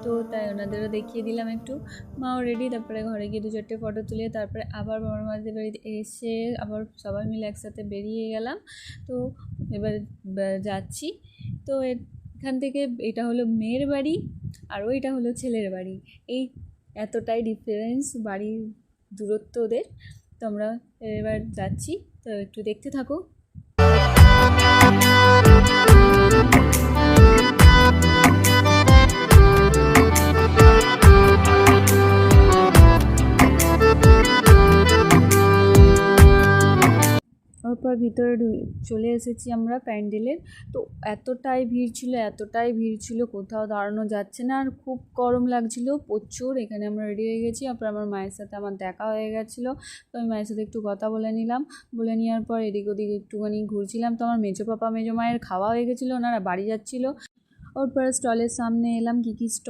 তো তাই ওনাদেরও দেখিয়ে দিলাম একটু। মাও রেডি, তারপরে ঘরে গিয়ে 2-4টে ফটো তুলে তারপরে আবার বাবার মাদের বাড়িতে এসে আবার সবাই মিলে একসাথে বেরিয়ে গেলাম। তো এবার যাচ্ছি। তো এখান থেকে এটা হলো মেয়ের বাড়ি আর ওইটা হলো ছেলের বাড়ি। এই এতটাই ডিফারেন্স বাড়ির দূরত্ব ওদের। তো আমরা এবার যাচ্ছি, তো একটু দেখতে থাকো। তারপর ভিতরে চলে এসেছি আমরা প্যান্ডেলের। তো এতটাই ভিড় ছিল কোথাও দাঁড়ানো যাচ্ছে না, আর খুব গরম লাগছিল প্রচুর। এখানে আমরা রেডি হয়ে গেছি, তারপর আমার মায়ের সাথে আমার দেখা হয়ে গেছিলো। তো আমি মায়ের সাথে একটু কথা বলে নিলাম। বলে নেওয়ার পর এদিক ওদিক একটুখানি ঘুরছিলাম। তো আমার মেজো পাপা মেজো মায়ের খাওয়া হয়ে গেছিলো, ওনারা বাড়ি যাচ্ছিলো। ওর পরে স্টলের সামনে এলাম, কী স্টল